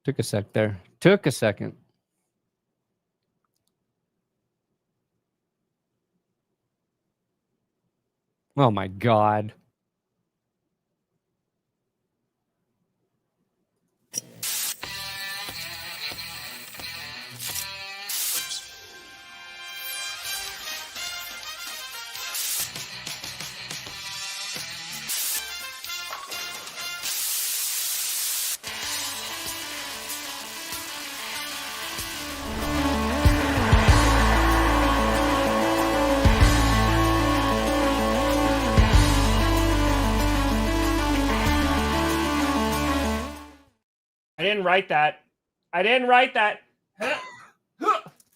Took a sec there. Took a second. Oh my God. I didn't write that. Damn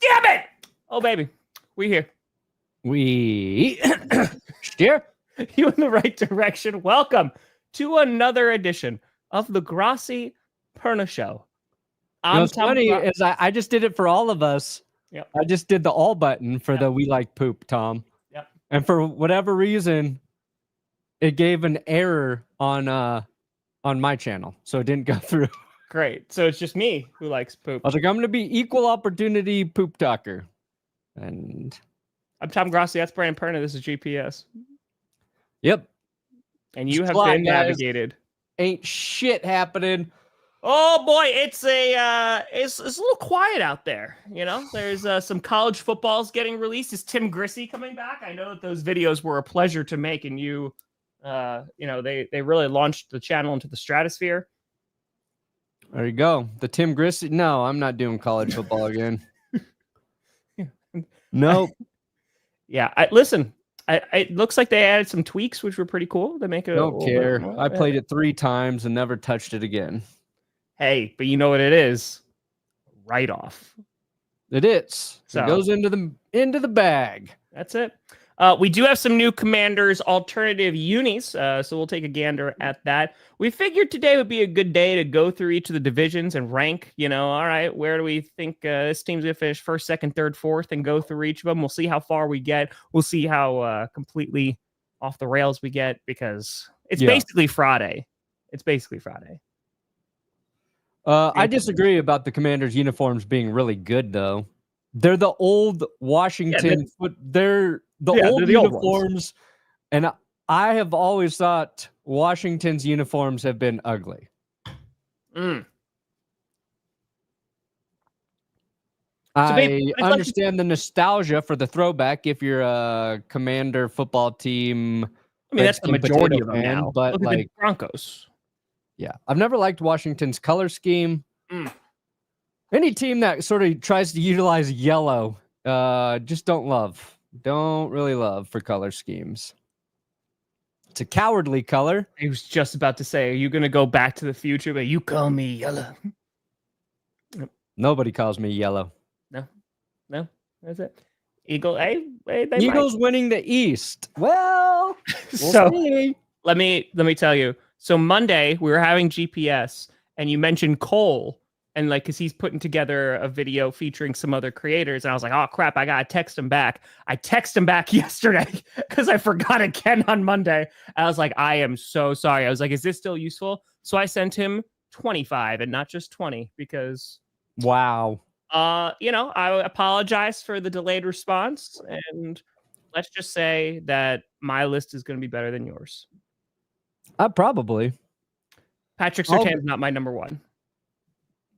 it! Oh, baby. We here. We steer you in the right direction. Welcome to another edition of the Grossi Perna Show. What's funny is I just did it for all of us. Yep. I just did the all button for the We Like Poop, Tom. Yep. And for whatever reason, it gave an error on my channel, so it didn't go through. Great. So it's just me who likes poop. I was like, I'm going to be equal opportunity poop talker. And I'm Tom Grossi. That's Brandon Perna. This is GPS. Yep. And you have been navigated. Ain't shit happening. Oh boy, it's a little quiet out there. You know, there's some college footballs getting released. Is Tim Grossi coming back? I know that those videos were a pleasure to make, and you know, they really launched the channel into the stratosphere. There you go. The Tim Grossi. No, I'm not doing college football again. Nope. Yeah. Listen, it looks like they added some tweaks, which were pretty cool. They make it. Don't care. I played it 3 times and never touched it again. Hey, but you know what it is? Write off. It is. So it goes into the bag. That's it. We do have some new Commanders alternative unis, so we'll take a gander at that. We figured today would be a good day to go through each of the divisions and rank, you know, all right, where do we think this team's going to finish first, second, third, fourth, and go through each of them. We'll see how far we get. We'll see how completely off the rails we get, because it's basically Friday. It's basically Friday. I disagree about the Commanders' uniforms being really good, though. They're the old Washington. They're the old uniforms, and I have always thought Washington's uniforms have been ugly. I understand the nostalgia for the throwback if you're a Commander football team. I mean, that's the majority of them now. But look at the Broncos. Yeah, I've never liked Washington's color scheme. Any team that sort of tries to utilize yellow, just don't really love for color schemes. It's a cowardly color. I was just about to say, are you going to go back to the future, but you call me yellow? Nobody calls me yellow. No, that's it. Eagles winning the East. Well, so see. Let me tell you. So Monday we were having GPS, and you mentioned Cole. And like, cause he's putting together a video featuring some other creators. And I was like, oh crap, I gotta text him back. I texted him back yesterday because I forgot again on Monday. I was like, I am so sorry. I was like, is this still useful? So I sent him 25 and not just 20 because wow. You know, I apologize for the delayed response. And let's just say that my list is going to be better than yours. Probably. Patrick Surtain's not my number 1.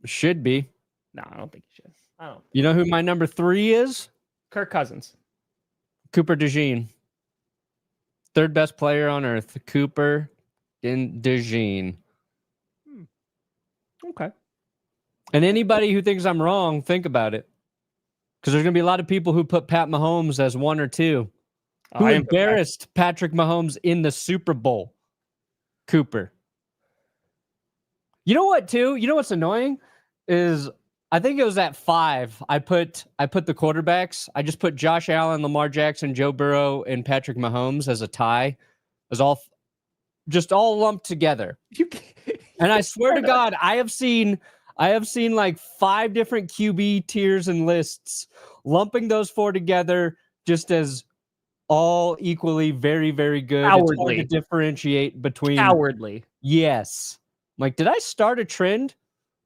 Should be. No, I don't think he should. I don't. You know who my number 3 is? Kirk Cousins. Cooper DeJean. Third best player on earth. Cooper DeJean. Okay. And anybody who thinks I'm wrong, think about it. Because there's going to be a lot of people who put Pat Mahomes as 1 or 2. Who embarrassed Patrick Mahomes in the Super Bowl? Cooper. You know what, too? You know what's annoying? Is I think it was at 5. I put the quarterbacks. I just put Josh Allen, Lamar Jackson, Joe Burrow, and Patrick Mahomes as a tie. As all lumped together. And I swear to God, I have seen like 5 different QB tiers and lists, lumping those 4 together just as all equally very, very good. Cowardly. It's hard to differentiate between. Cowardly. Yes. Like, did I start a trend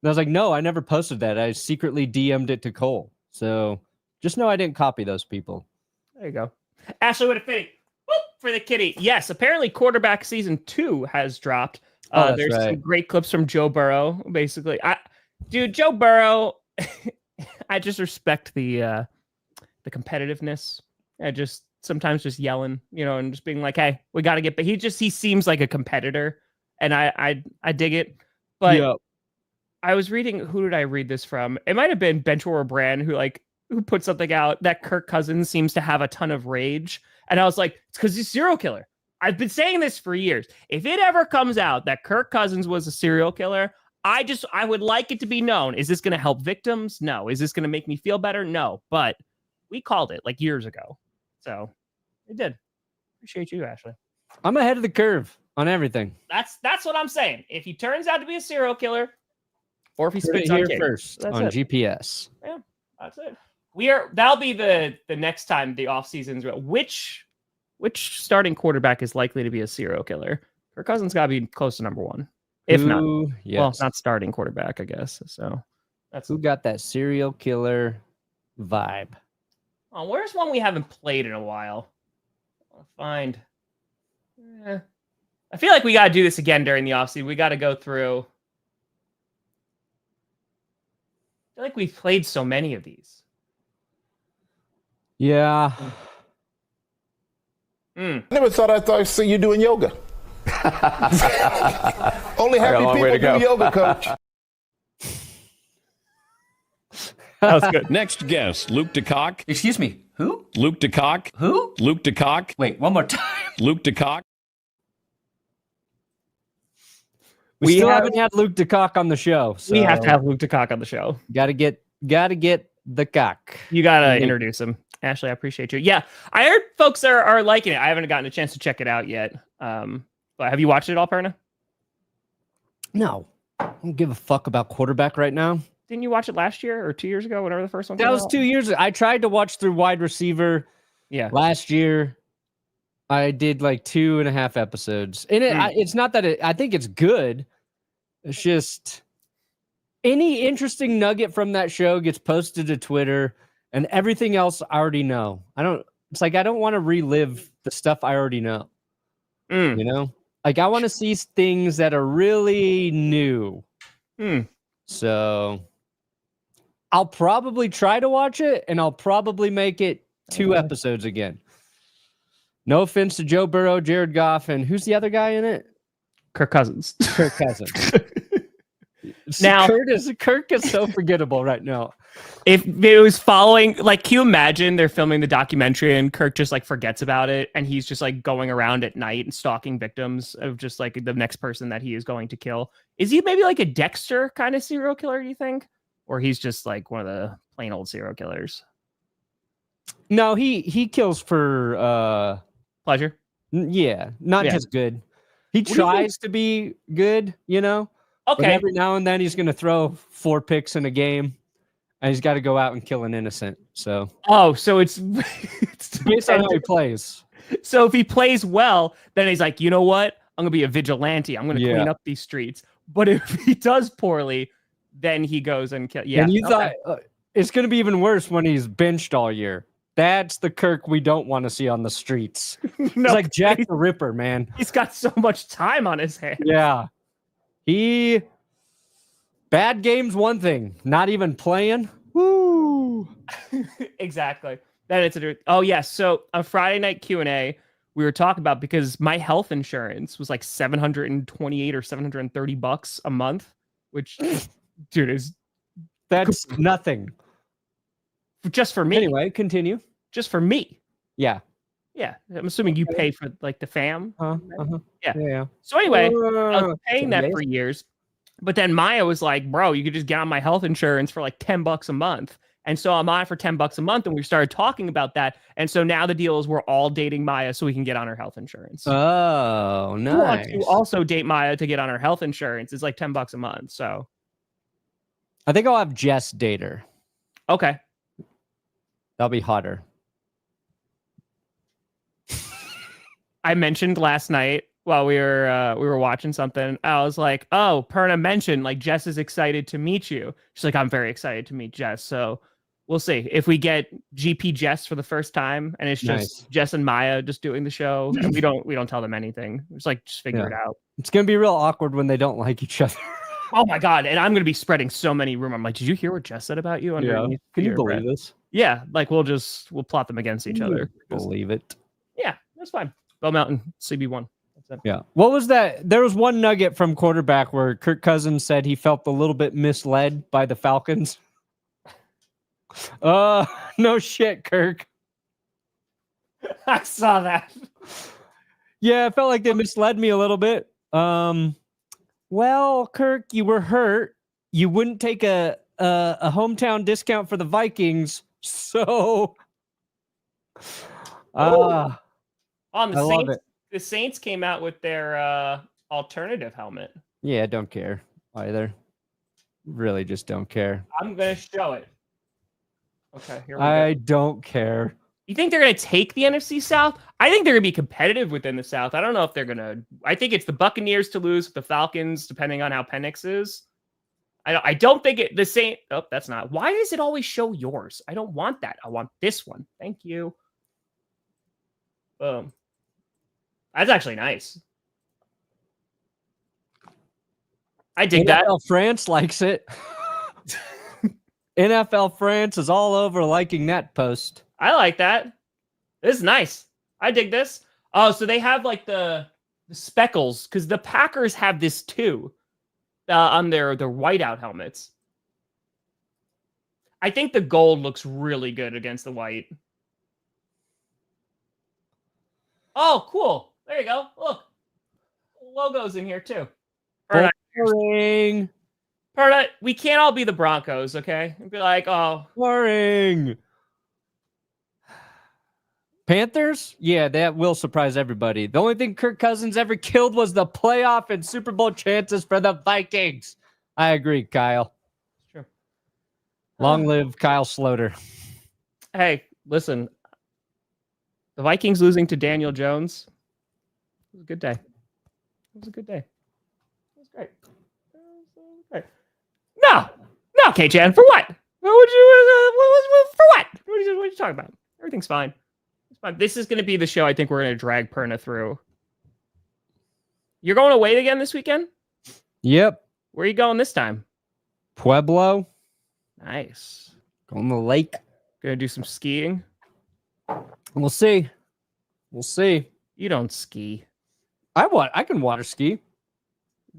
I was like, no, I never posted that. I secretly DM'd it to Cole. So just know I didn't copy those people. There you go. Ashley with a fitting. Whoop, for the kitty. Yes, apparently quarterback season 2 has dropped. There's some great clips from Joe Burrow, basically. Joe Burrow, I just respect the competitiveness. I just sometimes just yelling, and just being like, hey, we got to get, but he seems like a competitor, and I dig it. But I was reading, who did I read this from? It might have been Benchor Brand who put something out that Kirk Cousins seems to have a ton of rage. And I was like, it's because he's a serial killer. I've been saying this for years. If it ever comes out that Kirk Cousins was a serial killer, I would like it to be known. Is this going to help victims? No. Is this going to make me feel better? No. But we called it like years ago. So it did. Appreciate you, Ashley. I'm ahead of the curve on everything. That's what I'm saying. If he turns out to be a serial killer, or if he spits here on first on GPS. Yeah, that's it. That'll be the next time the offseason's which starting quarterback is likely to be a serial killer? Kirk Cousins got to be close to number 1. If not, well, not starting quarterback, I guess. So that's who got that serial killer vibe. Oh, where's one we haven't played in a while? I'll find. I feel like we got to do this again during the offseason. We got to go through. I feel like we've played so many of these. Yeah. Never thought I'd see you doing yoga. Only happy people do yoga, coach. That was good. Next guest, Luke DeCock. Excuse me, who? Luke DeCock. Who? Luke DeCock. Wait, one more time. Luke DeCock. We still haven't had Luke DeCock on the show. So we have to have Luke DeCock on the show. Gotta get the cock. You gotta introduce him. Ashley, I appreciate you. Yeah, I heard folks are liking it. I haven't gotten a chance to check it out yet. But have you watched it all, Perna? No. I don't give a fuck about quarterback right now. Didn't you watch it last year or 2 years ago, whenever the first one came out? That was 2 years ago. I tried to watch through wide receiver last year. I did like 2.5 episodes. And it's not that I think it's good. It's just any interesting nugget from that show gets posted to Twitter, and everything else I already know. I don't want to relive the stuff I already know. Like I want to see things that are really new. So I'll probably try to watch it, and I'll probably make it 2 episodes again. No offense to Joe Burrow, Jared Goff, and who's the other guy in it? Kirk Cousins. Kirk Cousins. Now, Kirk is so forgettable right now. If it was following, like, can you imagine they're filming the documentary and Kirk just like forgets about it, and he's just like going around at night and stalking victims of just like the next person that he is going to kill? Is he maybe like a Dexter kind of serial killer, do you think? Or he's just like one of the plain old serial killers? No, he kills for pleasure. Yeah, not just good. He tries to be good, Okay. But every now and then he's going to throw 4 picks in a game, and he's got to go out and kill an innocent. So so it's based on how he plays. So if he plays well, then he's like, you know what? I'm going to be a vigilante. I'm going to clean up these streets. But if he does poorly, then he goes and kills. Yeah. And you thought it's going to be even worse when he's benched all year. That's the Kirk we don't want to see on the streets. He's like Jack the Ripper, man. He's got so much time on his hands. Yeah. Bad game's one thing. Not even playing. Woo. Exactly. Then it's so on Friday night Q&A, we were talking about, because my health insurance was like $728 or $730 a month, which, dude, that's nothing. Just for me. Anyway, continue. Just for me. Yeah. Yeah. I'm assuming you pay for like the fam. Yeah. So anyway, I was paying that for years. But then Maya was like, bro, you could just get on my health insurance for like $10 a month. And so I'm on for $10 a month. And we started talking about that. And so now the deal is we're all dating Maya so we can get on her health insurance. Oh, nice. You also date Maya to get on her health insurance. It's like $10 a month. So I think I'll have Jess date her. Okay. That'll be hotter. I mentioned last night while we were watching something. I was like, "Oh, Perna mentioned like Jess is excited to meet you." She's like, "I'm very excited to meet Jess." So we'll see if we get GP Jess for the first time, and it's just Jess and Maya just doing the show, and we don't tell them anything. It's like just figure it out. It's gonna be real awkward when they don't like each other. Oh my god! And I'm gonna be spreading so many rumors. I'm like, "Did you hear what Jess said about you?" Can you believe this? Yeah, like we'll plot them against each other. Believe it. Yeah, that's fine. Bell Mountain CB1. Yeah. What was that? There was one nugget from quarterback where Kirk Cousins said he felt a little bit misled by the Falcons. No shit, Kirk. I saw that. Yeah, I felt like they misled me a little bit. Well, Kirk, you were hurt. You wouldn't take a hometown discount for the Vikings, so on I the love Saints. it. The Saints came out with their alternative helmet. Yeah, I don't care either. Really just don't care. I'm going to show it. Okay, here we I go. don't care. You think they're going to take the NFC South? I think they're going to be competitive within the South. I don't know if they're going to. I think it's the Buccaneers to lose with the Falcons, depending on how Penix is. I don't think the Saints. Oh, that's not. Why does it always show yours? I don't want that. I want this one. Thank you. Boom. That's actually nice. I dig that. NFL France likes it. NFL France is all over liking that post. I like that. This is nice. I dig this. Oh, so they have like the speckles because the Packers have this too on their whiteout helmets. I think the gold looks really good against the white. Oh, cool. There you go. Look. Logo's in here too. Boring. Perna, we can't all be the Broncos, okay? And be like, oh. Boring. Panthers? Yeah, that will surprise everybody. The only thing Kirk Cousins ever killed was the playoff and Super Bowl chances for the Vikings. I agree, Kyle. True. Long live Kyle Sloter. Hey, listen. The Vikings losing to Daniel Jones. It was a good day. It was a good day. It was great. No, K-Chan, for what? For what? What are you talking about? Everything's fine. It's fine. This is going to be the show I think we're going to drag Perna through. You're going away again this weekend? Yep. Where are you going this time? Pueblo. Nice. Going to the lake. Going to do some skiing? We'll see. We'll see. You don't ski. I can water ski.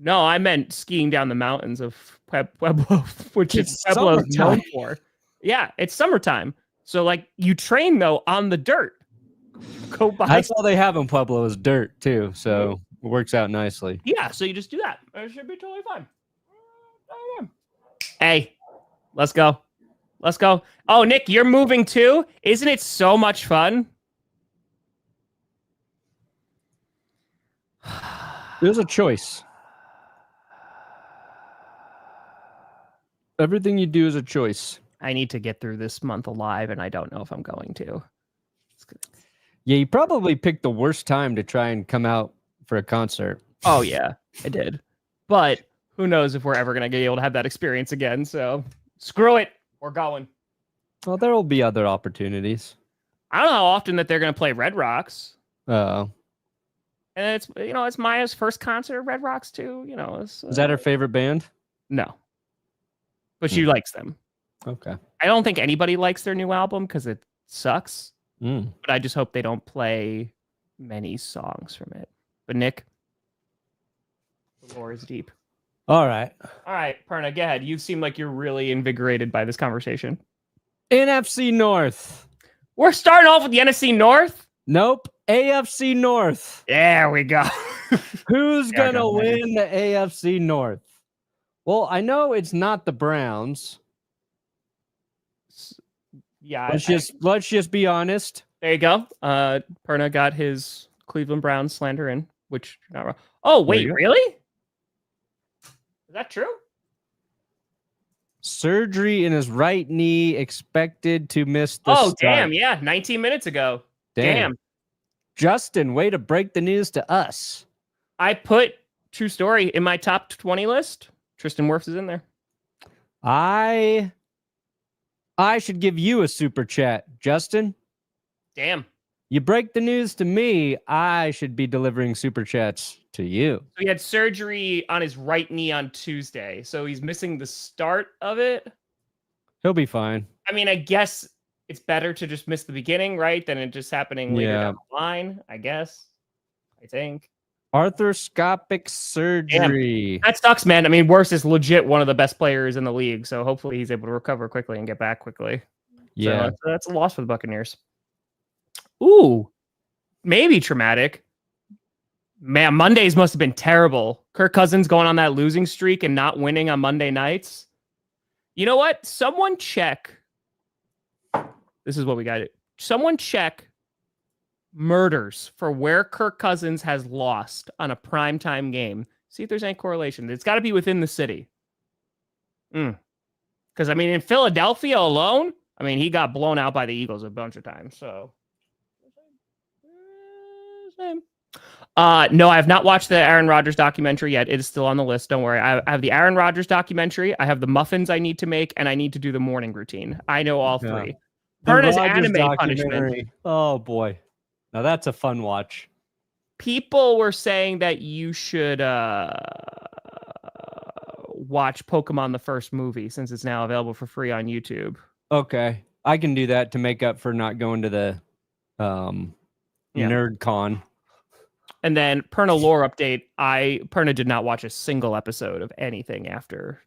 No, I meant skiing down the mountains of Pueblo, which It's is Pueblo's known summertime. for. Yeah, it's summertime. So, like, you train, though, on the dirt. Go by. That's all they have in Pueblo is dirt, too. So it works out nicely. Yeah, so you just do that. It should be totally fine. Hey, let's go. Let's go. Oh, Nick, you're moving too? Isn't it so much fun? There's a choice. Everything you do is a choice. I need to get through this month alive, and I don't know if I'm going to. Yeah, you probably picked the worst time to try and come out for a concert. Oh, yeah, I did. But who knows if we're ever going to be able to have that experience again. So screw it. We're going. Well, there will be other opportunities. I don't know how often that they're going to play Red Rocks. Oh. And it's Maya's first concert at Red Rocks, too. Is Is that her favorite band? No. But she likes them. Okay. I don't think anybody likes their new album because it sucks. Mm. But I just hope they don't play many songs from it. But Nick, the lore is deep. All right. All right, Perna, go ahead. You seem like you're really invigorated by this conversation. NFC North. We're starting off with the NFC North? Nope. AFC North. There we go. Who's Yeah, going to go ahead. win the AFC North? Well, I know it's not the Browns. Yeah. Let's just be honest. There you go. Perna got his Cleveland Browns slander in, which you're not wrong. Oh, wait, really? Is that true? Surgery in his right knee, expected to miss the Oh, start. damn. Yeah. 19 minutes ago. Damn. Justin, way to break the news to us. I put true story in my top 20 list. Tristan Wirfs is in there. I should give you a super chat, Justin. Damn. You break the news to me, I should be delivering super chats to you. So he had surgery on his right knee on Tuesday, so he's missing the start of it. He'll be fine. I mean, I guess it's better to just miss the beginning, right, than it just happening later down the line, I guess. I think. Arthroscopic surgery. Damn. That sucks, man. I mean, Wirfs is legit one of the best players in the league, so hopefully he's able to recover quickly and get back quickly. Yeah. So that's a loss for the Buccaneers. Ooh, maybe traumatic. Man, Mondays must have been terrible. Kirk Cousins going on that losing streak and not winning on Monday nights. You know what? Someone check. This is what we got. Someone check murders for where Kirk Cousins has lost on a primetime game. See if there's any correlation. It's got to be within the city. Because, I mean, in Philadelphia alone, I mean, he got blown out by the Eagles a bunch of times. So, no, I have not watched the Aaron Rodgers documentary yet. It is still on the list. Don't worry. I have the Aaron Rodgers documentary. I have the muffins I need to make, and I need to do the morning routine. I know all three. Perna's anime punishment. Oh, boy. Now, that's a fun watch. People were saying that you should watch Pokemon the first movie since it's now available for free on YouTube. Okay. I can do that to make up for not going to the Nerd Con. And then Perna lore update. Perna did not watch a single episode of anything after.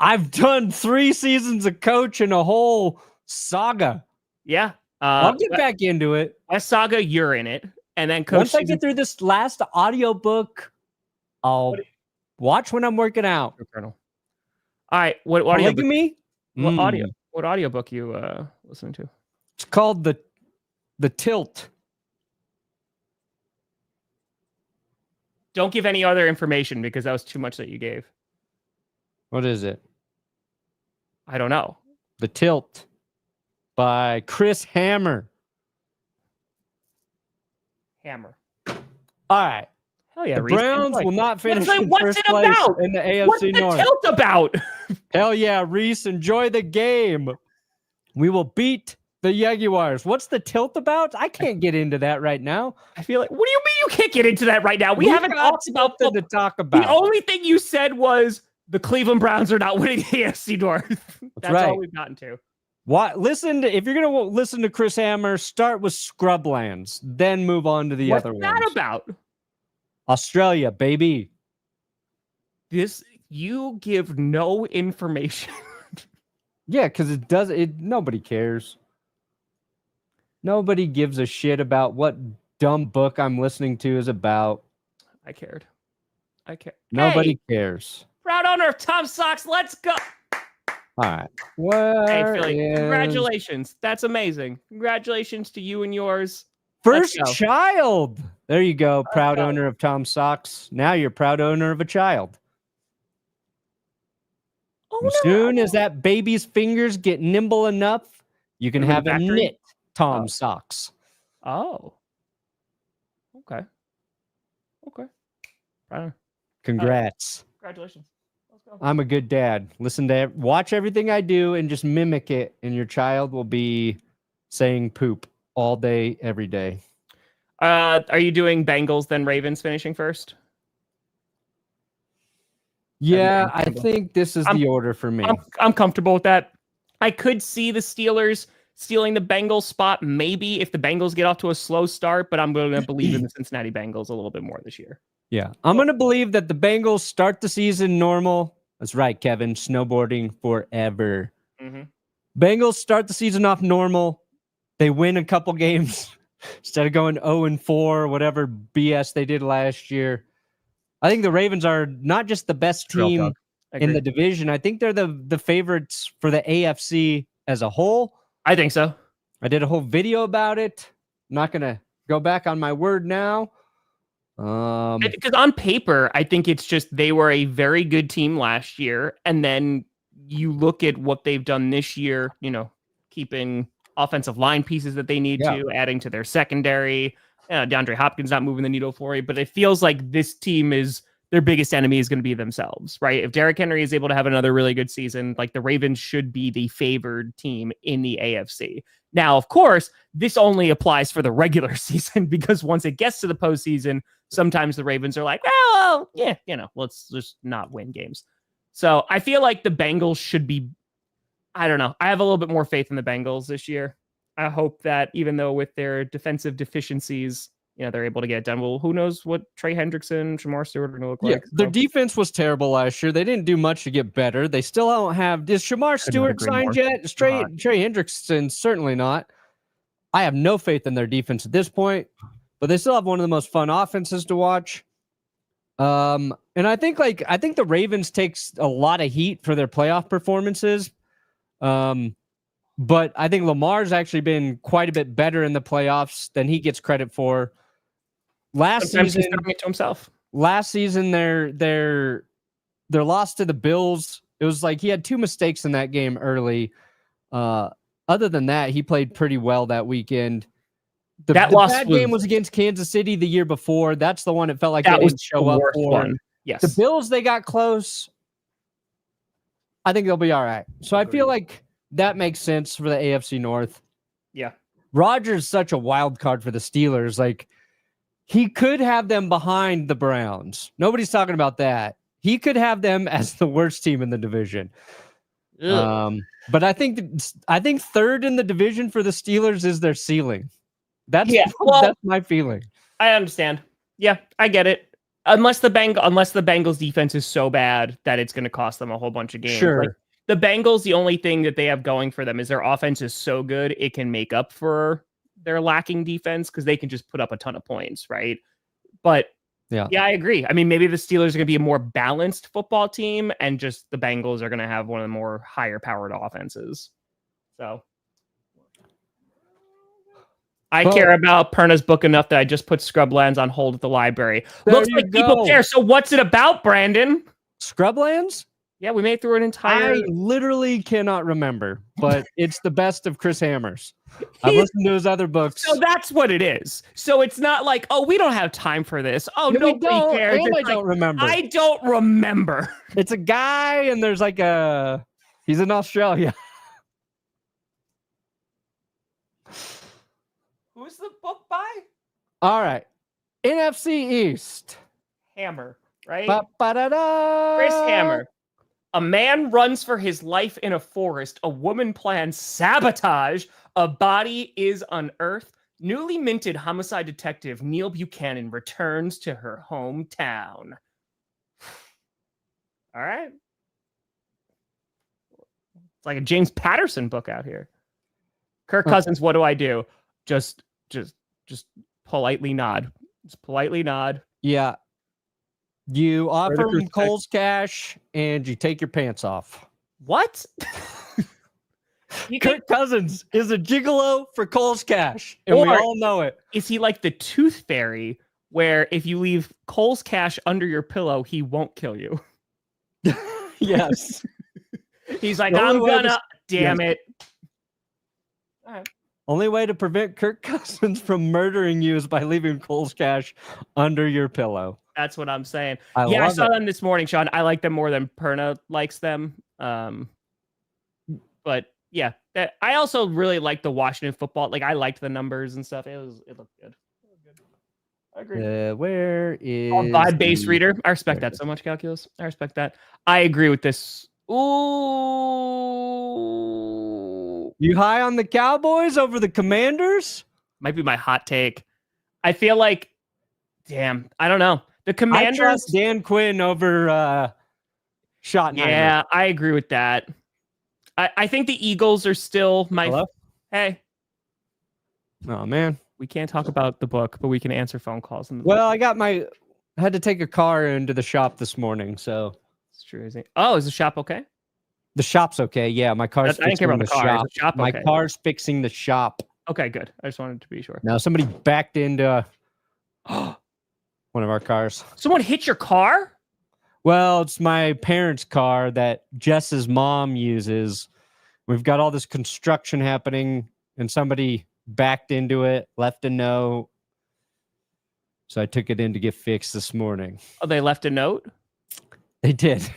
I've done 3 seasons of Coach and a whole saga. Yeah. I'll get back into it. West Saga, you're in it. And then Coach once I get through this last audiobook, I'll watch when I'm working out. All right. What audio? Look at me. What audio? What audiobook you listening to? It's called the Tilt. Don't give any other information because that was too much that you gave. What is it? I don't know. The Tilt by Chris Hammer. Hammer. All right. Hell yeah. The Reese. Browns will not finish in what's first it place about? in the AFC What's the North. Tilt about? Hell yeah, Reese. Enjoy the game. We will beat the Jaguars. What's the tilt about? I can't get into that right now. I feel like, what do you mean you can't get into that right now? We haven't talked about something to talk about. The only thing you said was the Cleveland Browns are not winning the AFC North. That's right. all we've gotten to. What? If you're gonna listen to Chris Hammer, start with Scrublands, then move on to the other ones. What's that about? Australia, baby. You give no information. Yeah, because nobody cares. Nobody gives a shit about what dumb book I'm listening to is about. I cared. Nobody cares. Proud owner of Tom Socks. Let's go. All right. Hey, Philly, congratulations. That's amazing. Congratulations to you and yours. First child. There you go. Proud owner of Tom Socks. Now you're proud owner of a child. Oh, as soon as that baby's fingers get nimble enough, you can have a knit Tom Socks. Oh. Okay. Congrats. Congratulations. Let's go. I'm a good dad. Watch everything I do and just mimic it, and your child will be saying poop all day, every day. Are you doing Bengals then Ravens finishing first? Yeah, I think this is the order for me. I'm comfortable with that. I could see the Steelers stealing the Bengals spot, maybe if the Bengals get off to a slow start, but I'm going to believe in the Cincinnati Bengals a little bit more this year. Yeah, I'm going to believe that the Bengals start the season normal. That's right, Kevin. Snowboarding forever. Mm-hmm. Bengals start the season off normal. They win a couple games instead of going 0-4, whatever BS they did last year. I think the Ravens are not just the best team in the division. I think they're the favorites for the AFC as a whole. I think so. I did a whole video about it. I'm not going to go back on my word now. Because on paper, I think it's just they were a very good team last year. And then you look at what they've done this year, keeping offensive line pieces that they need to, adding to their secondary. DeAndre Hopkins not moving the needle for you, but it feels like this team is their biggest enemy is going to be themselves, right? If Derrick Henry is able to have another really good season, like the Ravens should be the favored team in the AFC. Now, of course, this only applies for the regular season because once it gets to the postseason, sometimes the Ravens are like, well, yeah, let's just not win games. So I feel like the Bengals should be, I don't know. I have a little bit more faith in the Bengals this year. I hope that even though with their defensive deficiencies, they're able to get it done. Well, who knows what Trey Hendrickson, Shamar Stewart are going to look like. Their defense was terrible last year. They didn't do much to get better. They still don't have. Is Shamar Stewart signed yet? Trey Hendrickson, certainly not. I have no faith in their defense at this point, but they still have one of the most fun offenses to watch. And I think the Ravens takes a lot of heat for their playoff performances. But I think Lamar's actually been quite a bit better in the playoffs than he gets credit for. Sometimes he's doing it to himself. Last season, their loss to the Bills, it was like he had 2 mistakes in that game early. Other than that, he played pretty well that weekend. The bad game was against Kansas City the year before. That's the one it felt like they didn't show up for. One. Yes. The Bills, they got close. I think they'll be all right. So I feel like that makes sense for the AFC North. Yeah. Rodgers is such a wild card for the Steelers. Like, he could have them behind the Browns. Nobody's talking about that. He could have them as the worst team in the division. But I think third in the division for the Steelers is their ceiling. That's my feeling. I understand. Yeah, I get it. Unless the Bengals defense is so bad that it's going to cost them a whole bunch of games. Sure. Like, the Bengals, the only thing that they have going for them is their offense is so good it can make up for their lacking defense because they can just put up a ton of points, right? But yeah, I agree. I mean, maybe the Steelers are going to be a more balanced football team, and just the Bengals are going to have one of the more higher powered offenses. So I care about Perna's book enough that I just put Scrublands on hold at the library. Looks like people care. So what's it about, Brandon? Scrublands? Yeah, we made it through an entire... I literally cannot remember, but it's the best of Chris Hammers. I've listened to his other books. So that's what it is. So it's not like, oh, we don't have time for this. Oh, no, nobody cares. I don't remember. I don't remember. It's a guy, and there's like he's in Australia. Who's the book by? All right. NFC East. Hammer, right? Ba-ba-da-da. Chris Hammer. A man runs for his life in a forest. A woman plans sabotage. A body is unearthed. Newly minted homicide detective Neil Buchanan returns to her hometown. All right. It's like a James Patterson book out here. Kirk Cousins, what do I do? Just politely nod. Just politely nod. Yeah. You offer him Cole's cash and you take your pants off. What? Kirk Cousins is a gigolo for Cole's cash, and we all know it. Is he like the Tooth Fairy, where if you leave Cole's cash under your pillow, he won't kill you? Yes. He's like, I'm gonna, damn it. All right. Only way to prevent Kirk Cousins from murdering you is by leaving Cole's cash under your pillow. That's what I'm saying. I saw them this morning, Sean. I like them more than Perna likes them. But yeah, I also really like the Washington football. Like, I liked the numbers and stuff. It looked good. I agree. Where is vibe base reader? I respect that so much, Calculus. I respect that. I agree with this. Ooh. You high on the Cowboys over the Commanders? Might be my hot take. I feel like, damn, I don't know. The Commanders. I trust Dan Quinn over Schottenheimer. Yeah, I agree with that. I think the Eagles are still my. Hello? Hey. Oh, man. We can't talk about the book, but we can answer phone calls. I had to take a car into the shop this morning, so. It's true, isn't it? Oh, is the shop okay? The shop's okay. Yeah, my car's fixing the shop. My car's fixing the shop. Okay, good. I just wanted to be sure. Now, somebody backed into one of our cars. Someone hit your car? Well, it's my parents' car that Jess's mom uses. We've got all this construction happening, and somebody backed into it, left a note. So I took it in to get fixed this morning. Oh, they left a note? They did.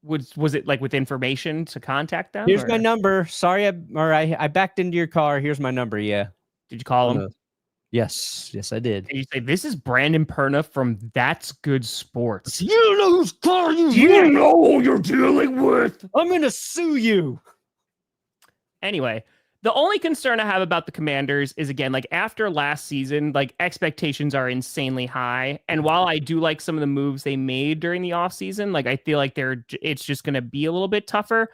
Was it like with information to contact them? Here's my number. Sorry, I backed into your car. Here's my number. Yeah. Did you call him? Yes, I did. And you say, this is Brandon Perna from That's Good Sports. You know who's calling you. You know who you're dealing with. I'm going to sue you. Anyway, the only concern I have about the Commanders is, again, like after last season, like expectations are insanely high. And while I do like some of the moves they made during the offseason, like I feel like it's just going to be a little bit tougher.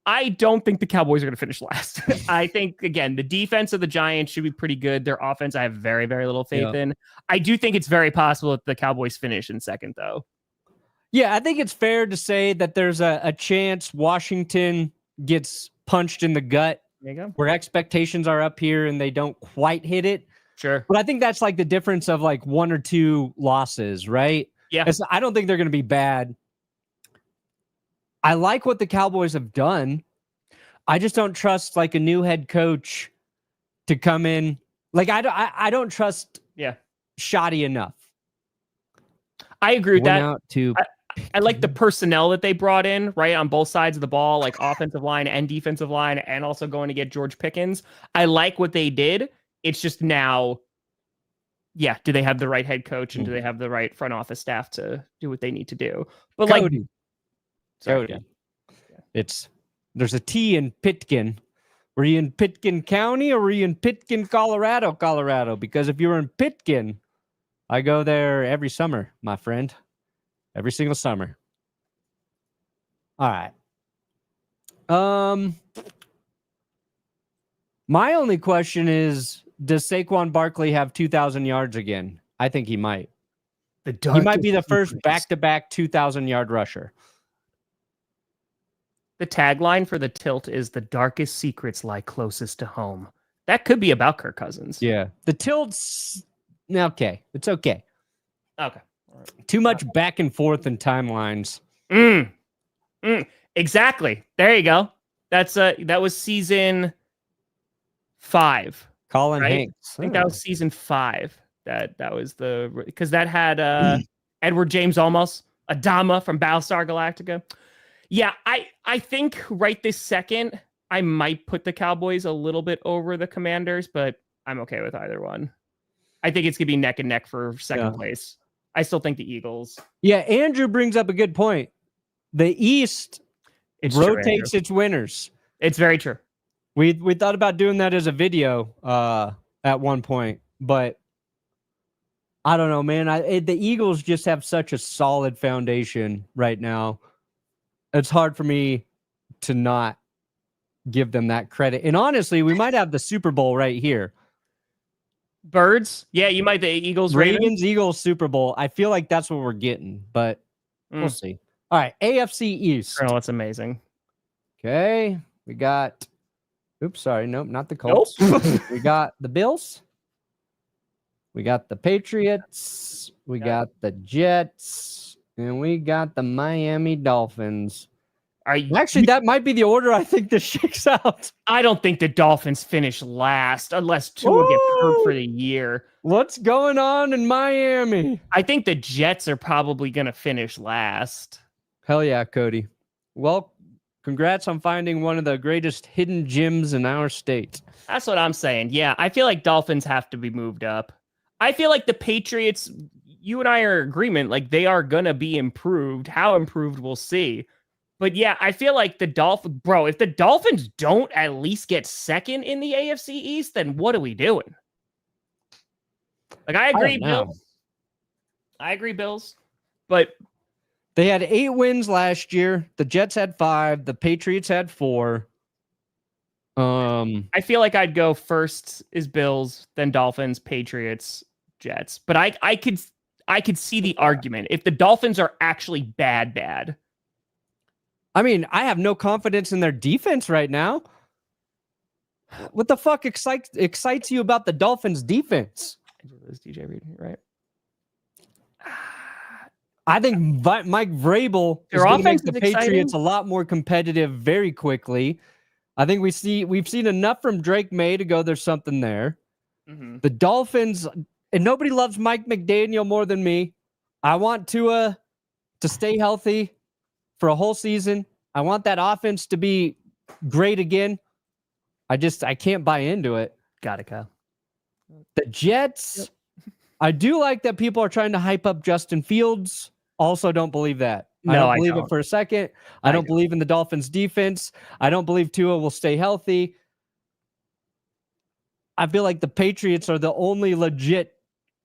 I don't think the Cowboys are going to finish last. I think, again, the defense of the Giants should be pretty good. Their offense, I have very, very little faith in. I do think it's very possible that the Cowboys finish in second, though. Yeah, I think it's fair to say that there's a chance Washington gets punched in the gut. There you go. Where expectations are up here and they don't quite hit it. Sure. But I think that's like the difference of like 1 or 2 losses, right? Yeah. I don't think they're going to be bad. I like what the Cowboys have done. I just don't trust like a new head coach to come in. Like I don't trust Shoddy enough. I agree with that. I like the Mm-hmm. personnel that they brought in, right, on both sides of the ball, like offensive line and defensive line, and also going to get George Pickens. I like what they did. It's just now, do they have the right head coach and do they have the right front office staff to do what they need to do? But Cody. Cody. There's a T in Pitkin. Were you in Pitkin County or were you in Pitkin, Colorado? Because if you were in Pitkin, I go there every summer, my friend. Every single summer. All right. My only question is, does Saquon Barkley have 2,000 yards again? I think he might. He might be the first back-to-back 2,000-yard rusher. The tagline for the tilt is "The darkest secrets lie closest to home." That could be about Kirk Cousins. Yeah. The tilt's okay. It's okay. Okay. Too much back and forth in timelines. Exactly. There you go. That was season 5. Colin right? Hanks. I think that was season 5. That was because that had Edward James Olmos, Adama from Battlestar Galactica. Yeah, I think right this second I might put the Cowboys a little bit over the Commanders, but I'm okay with either one. I think it's gonna be neck and neck for second place. I still think the Eagles. Yeah, Andrew brings up a good point. The East rotates its winners. It's very true. We thought about doing that as a video at one point, but I don't know, man. The Eagles just have such a solid foundation right now. It's hard for me to not give them that credit. And honestly, we might have the Super Bowl right here. Birds? Yeah, you might. The Eagles, Ravens, Eagles, Super Bowl. I feel like that's what we're getting, but we'll see. All right, AFC East. Oh, that's amazing. Okay, we got. Oops, sorry, nope, not the Colts. We got the Bills. We got the Patriots. We got the Jets, and we got the Miami Dolphins. Actually, that might be the order I think this shakes out. I don't think the Dolphins finish last unless Tua gets hurt for the year. What's going on in Miami? I think the Jets are probably going to finish last. Hell yeah, Cody. Well, congrats on finding one of the greatest hidden gems in our state. That's what I'm saying. Yeah, I feel like Dolphins have to be moved up. I feel like the Patriots, you and I are in agreement, like they are going to be improved. How improved, we'll see. But yeah, I feel like the Dolphins, bro, if the Dolphins don't at least get second in the AFC East, then what are we doing? Like, I agree, Bills. I agree, Bills. But they had 8 wins last year. The Jets had 5. The Patriots had 4. I feel like I'd go first is Bills, then Dolphins, Patriots, Jets. But I could see the argument if the Dolphins are actually bad. I mean, I have no confidence in their defense right now. What the fuck excites you about the Dolphins' defense? Is DJ Reed right? I think Mike Vrabel is going to make the Patriots a lot more competitive very quickly. I think we've seen enough from Drake May to go, there's something there. Mm-hmm. The Dolphins, and nobody loves Mike McDaniel more than me. I want Tua to stay healthy for a whole season. I want that offense to be great again. I can't buy into it. Got it, Kyle. The Jets, I do like that people are trying to hype up Justin Fields. Also don't believe that. I don't believe it for a second. I don't believe in the Dolphins defense. I don't believe Tua will stay healthy. I feel like the Patriots are the only legit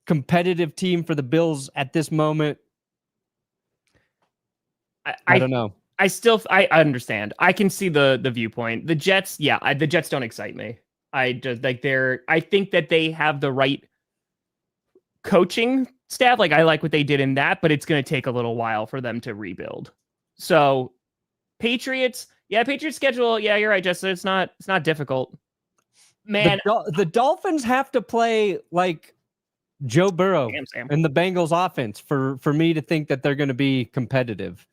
competitive team for the Bills at this moment. I don't know. I understand. I can see the viewpoint. The Jets, the Jets don't excite me. I think that they have the right coaching staff. Like I like what they did in that, but it's going to take a little while for them to rebuild. So Patriots schedule. Yeah, you're right, Justin. It's not difficult. Man, the Dolphins have to play like Joe Burrow and the Bengals offense for me to think that they're going to be competitive.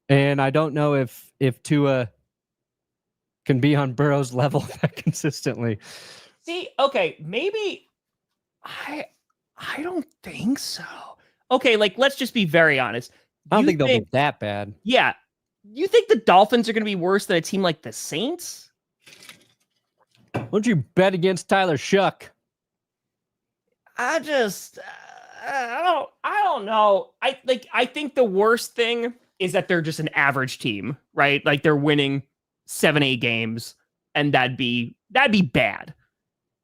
And I don't know if Tua can be on Burrow's level that consistently. See, okay, maybe I don't think so. Okay, like let's just be very honest. I don't think they'll be that bad. Yeah. You think the Dolphins are going to be worse than a team like the Saints? Won't you bet against Tyler Shuck? I don't know. I think the worst thing is that they're just an average team, right? Like they're winning 7-8 games, and that'd be bad.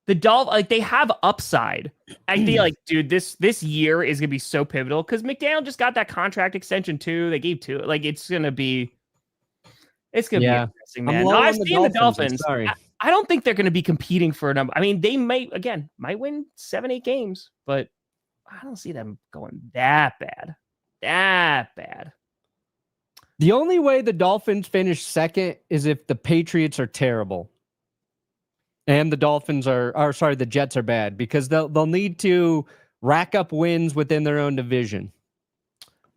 The Dolphins, like they have upside. I feel like, dude, this year is gonna be so pivotal because McDaniel just got that contract extension too. They gave two. Like it's gonna be interesting, man. No, I've seen the Dolphins. I don't think they're going to be competing for a number. I mean, they might win 7-8 games, but I don't see them going that bad. The only way the Dolphins finish second is if the Patriots are terrible and the Jets are bad, because they'll need to rack up wins within their own division.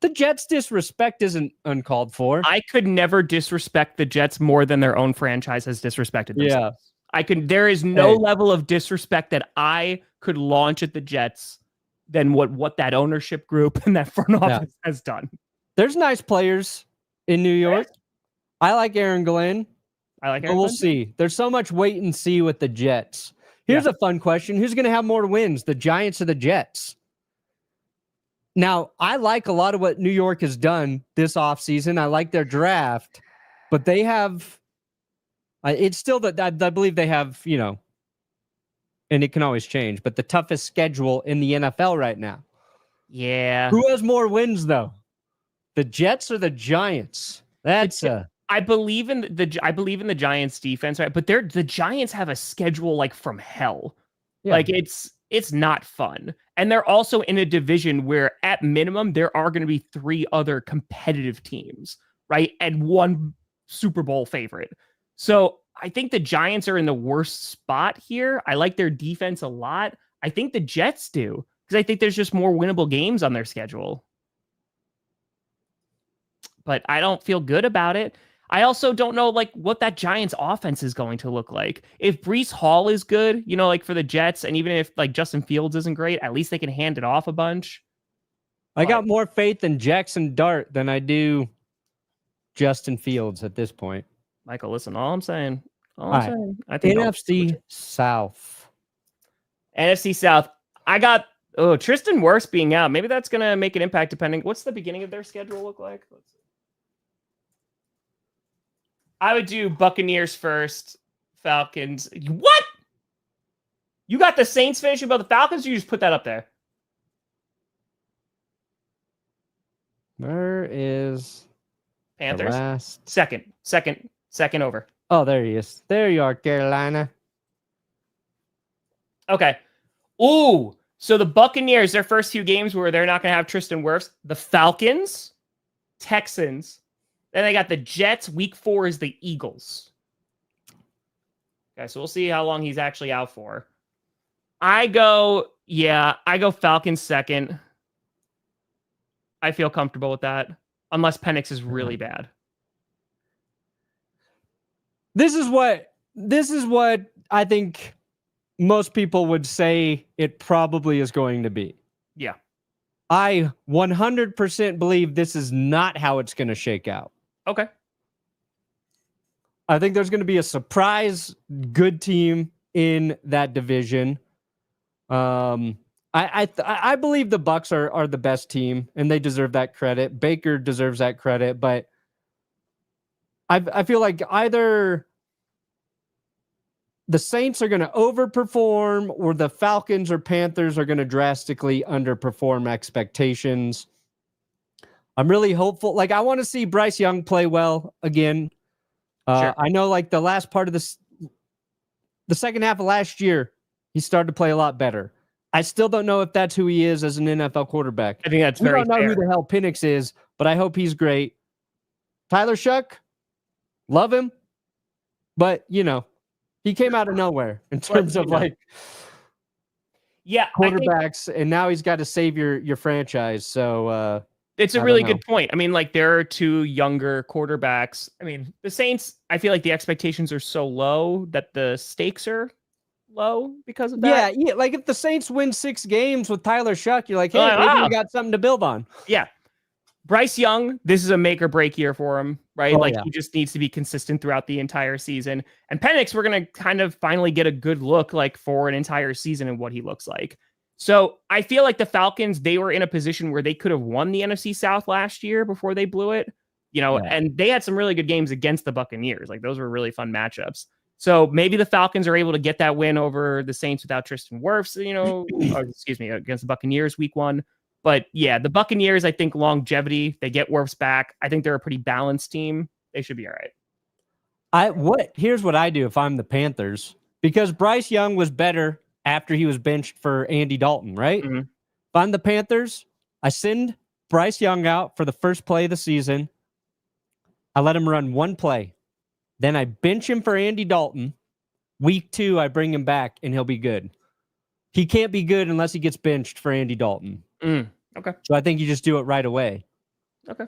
The Jets' disrespect isn't uncalled for. I could never disrespect the Jets more than their own franchise has disrespected themselves. Yeah. There is no level of disrespect that I could launch at the Jets than what that ownership group and that front office has done. There's nice players in New York. I like Aaron Glenn. But we'll see. There's so much wait and see with the Jets. Here's a fun question. Who's going to have more wins, the Giants or the Jets? Now, I like a lot of what New York has done this offseason. I like their draft, but they have, it's still that I believe they have, and it can always change, but the toughest schedule in the NFL right now. Yeah. Who has more wins, though? The Jets or the Giants? I believe in the Giants defense, right? But the Giants have a schedule like from hell. Yeah. Like it's not fun. And they're also in a division where at minimum there are going to be 3 other competitive teams, right? And 1 Super Bowl favorite. So I think the Giants are in the worst spot here. I like their defense a lot. I think the Jets do, because I think there's just more winnable games on their schedule. But I don't feel good about it. I also don't know like what that Giants offense is going to look like. If Breece Hall is good, like for the Jets, and even if like Justin Fields isn't great, at least they can hand it off a bunch. I got more faith in Jackson Dart than I do Justin Fields at this point. Michael, listen, all I'm saying, I think NFC South. NFC South. I got Tristan Wirfs being out. Maybe that's gonna make an impact depending. What's the beginning of their schedule look like? Let's see. I would do Buccaneers first, Falcons. What? You got the Saints finishing above the Falcons, or you just put that up there? Where is Panthers? Second over. Oh, there he is. There you are, Carolina. Okay. Ooh, so the Buccaneers, their first 2 games where they're not going to have Tristan Wirfs. The Falcons, Texans. Then they got the Jets. Week 4 is the Eagles. Okay, so we'll see how long he's actually out for. I go Falcons second. I feel comfortable with that. Unless Penix is really bad. This is what I think most people would say it probably is going to be. Yeah. I 100% believe this is not how it's going to shake out. Okay. I think there's going to be a surprise good team in that division. I believe the Bucs are the best team, and they deserve that credit. Baker deserves that credit, but I feel like either the Saints are going to overperform or the Falcons or Panthers are going to drastically underperform expectations. I'm really hopeful. Like, I want to see Bryce Young play well again. Sure. I know, like, the last part of the second half of last year, he started to play a lot better. I still don't know if that's who he is as an NFL quarterback. I think that's we very don't know fair. who the hell Penix is, but I hope he's great. Tyler Shuck, love him, but he came out of nowhere in terms of quarterbacks, and now he's got to save your franchise. So it's a really good point. I mean, like, there are two younger quarterbacks. I mean, the Saints, I feel like the expectations are so low that the stakes are low because of that. Yeah. Like, if the Saints win 6 games with Tyler Shuck, you're like, hey, maybe we got something to build on. Yeah. Bryce Young, this is a make or break year for him, right? He just needs to be consistent throughout the entire season. And Penix, we're going to kind of finally get a good look for an entire season and what he looks like. So I feel like the Falcons, they were in a position where they could have won the NFC South last year before they blew it, and they had some really good games against the Buccaneers. Like, those were really fun matchups. So maybe the Falcons are able to get that win over the Saints without Tristan Wirfs, against the Buccaneers week 1. But yeah, the Buccaneers, I think longevity, they get Wirfs back. I think they're a pretty balanced team. They should be all right. Here's what I do if I'm the Panthers, because Bryce Young was better after he was benched for Andy Dalton, right? Mm-hmm. If I'm the Panthers, I send Bryce Young out for the first play of the season. I let him run 1 play. Then I bench him for Andy Dalton. Week 2, I bring him back, and he'll be good. He can't be good unless he gets benched for Andy Dalton. Okay. So I think you just do it right away. Okay.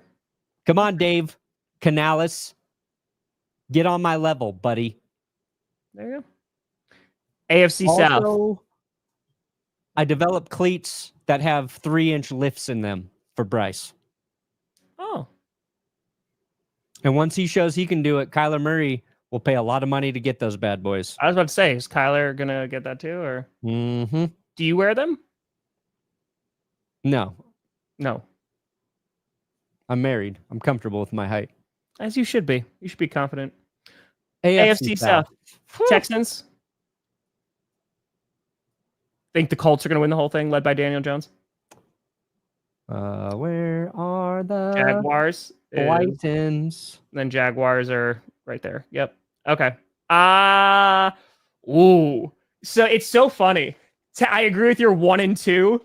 Come on, Dave Canales. Get on my level, buddy. There you go. AFC South. I developed cleats that have 3-inch lifts in them for Bryce. Oh. And once he shows he can do it, Kyler Murray will pay a lot of money to get those bad boys. I was about to say, is Kyler going to get that too? Or Mm-hmm. do you wear them? No. I'm married. I'm comfortable with my height. As you should be. You should be confident. AFC South. Texans. Think the Colts are going to win the whole thing, led by Daniel Jones? Where are the Jaguars? Titans? Then Jaguars are right there. Yep. Okay. Ooh. So it's so funny. I agree with your 1 and 2.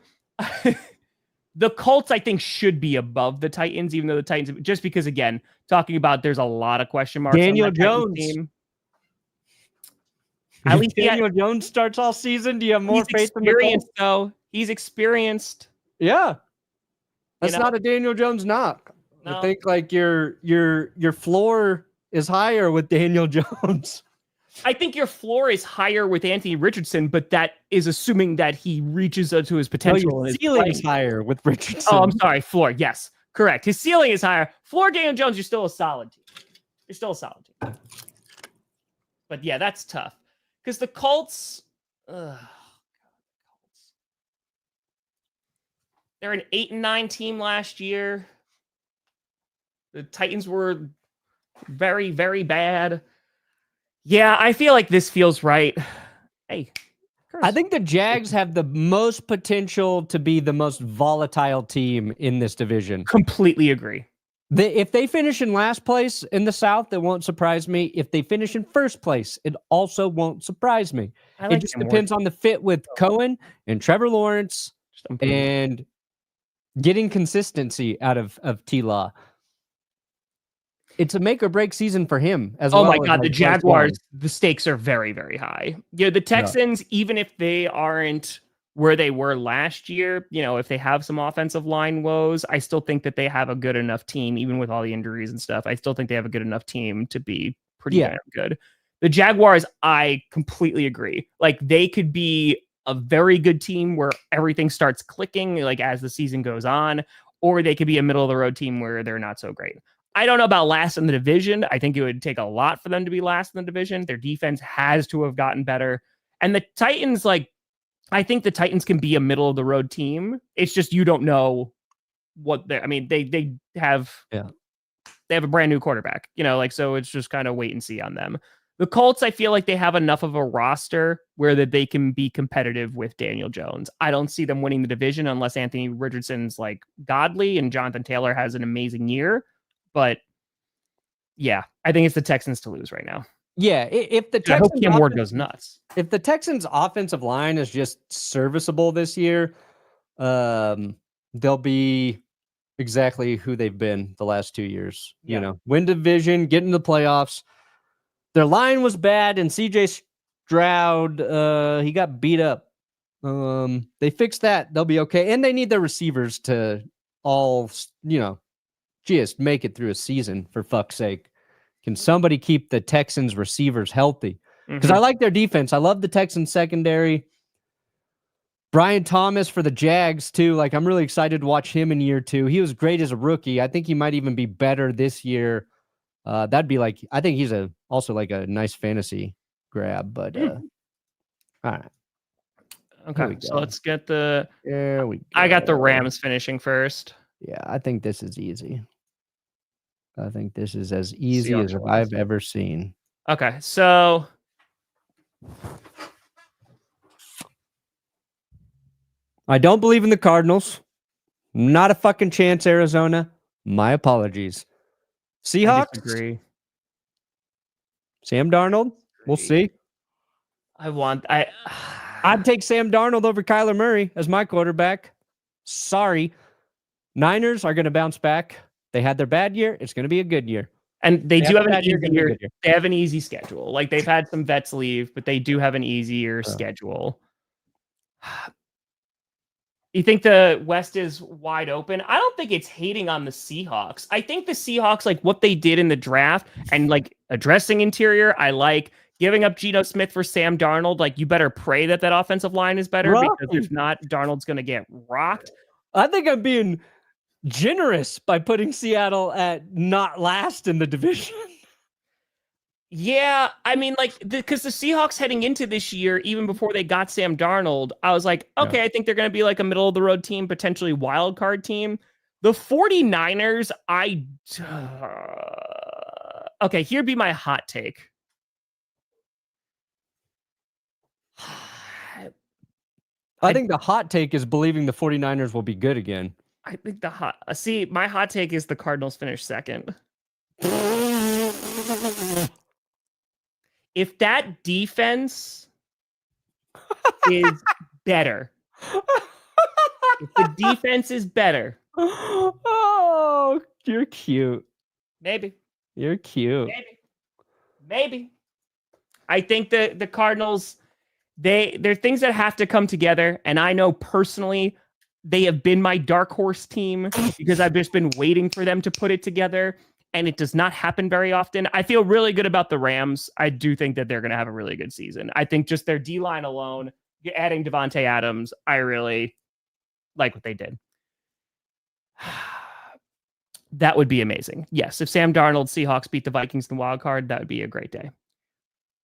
The Colts, I think, should be above the Titans, even though the Titans, just because, again, talking about there's a lot of question marks. Daniel Jones. Team. At least Daniel Jones starts all season. Do you have more faith in the Colts? Though he's experienced. Yeah, that's not a Daniel Jones knock. No. I think your floor is higher with Daniel Jones. I think your floor is higher with Anthony Richardson, but that is assuming that he reaches to his potential. No, your ceiling is higher with Richardson. Oh, I'm sorry. Floor. Yes, correct. His ceiling is higher. Floor, Daniel Jones, you're still a solid team. But yeah, that's tough. Because the Colts, they're an 8-9 team last year. The Titans were very, very bad. Yeah, I feel like this feels right. Hey, I think the Jags have the most potential to be the most volatile team in this division. Completely agree. If they finish in last place in the South, it won't surprise me. If they finish in first place, it also won't surprise me. It just depends on the fit with Cohen and Trevor Lawrence and getting consistency out of T-Law. It's a make or break season for him as well. Oh my God, the Jaguars, the stakes are very, very high. Yeah, the Texans, even if they aren't where they were last year, if they have some offensive line woes, I still think that they have a good enough team, even with all the injuries and stuff. I still think they have a good enough team to be pretty damn good. The Jaguars, I completely agree. Like, they could be a very good team where everything starts clicking, like, as the season goes on, or they could be a middle of the road team where they're not so great. I don't know about last in the division. I think it would take a lot for them to be last in the division. Their defense has to have gotten better. And the Titans, like, I think the Titans can be a middle of the road team. It's just, you don't know what they're, I mean, they have a brand new quarterback, you know, like, so it's just kind of wait and see on them. The Colts, I feel like they have enough of a roster where that they can be competitive with Daniel Jones. I don't see them winning the division unless Anthony Richardson's like godly and Jonathan Taylor has an amazing year. But yeah, I think it's the Texans to lose right now. Yeah, if the Texans, I hope Kim Ward goes nuts. If the Texans' offensive line is just serviceable this year, they'll be exactly who they've been the last 2 years. Yeah. You know, win division, get into the playoffs. Their line was bad, and CJ Stroud, he got beat up. They fixed that. They'll be okay. And they need their receivers to all, you know, just make it through a season, for fuck's sake. Can somebody keep the Texans receivers healthy? Because I like their defense. I love the Texans secondary. Brian Thomas for the Jags, too. Like, I'm really excited to watch him in year 2. He was great as a rookie. I think he might even be better this year. That'd be like, I think he's also like a nice fantasy grab, but all right. Okay, so let's get the. There we go. I got the Rams finishing first. Yeah, I think this is easy. I think this is as easy as I've ever seen. Okay, so I don't believe in the Cardinals. Not a fucking chance, Arizona. My apologies. Seahawks? I disagree. Sam Darnold? We'll see. I'd take Sam Darnold over Kyler Murray as my quarterback. Sorry. Niners are going to bounce back. They had their bad year. It's going to be a good year. And they do have an easy year. They have an easy schedule. Like, they've had some vets leave, but they do have an easier schedule. You think the West is wide open? I don't think it's hating on the Seahawks. I think the Seahawks, like what they did in the draft and like addressing interior, I like giving up Geno Smith for Sam Darnold. Like, you better pray that offensive line is better, because if not, Darnold's going to get rocked. I think I'm being generous by putting Seattle at not last in the division. Yeah, I mean, like, because the Seahawks heading into this year, even before they got Sam Darnold, I was like, okay, I think they're going to be like a middle-of-the-road team, potentially wild card team. The 49ers, okay, here'd be my hot take. I think the hot take is believing the 49ers will be good again. I think my hot take is the Cardinals finish second. If that defense is better, if the defense is better, oh, you're cute. Maybe. You're cute. Maybe. I think the Cardinals, there are things that have to come together, and I know personally they have been my dark horse team because I've just been waiting for them to put it together. And it does not happen very often. I feel really good about the Rams. I do think that they're going to have a really good season. I think just their D-line alone, adding Devontae Adams, I really like what they did. That would be amazing. Yes, if Sam Darnold, Seahawks beat the Vikings in the wild card, that would be a great day.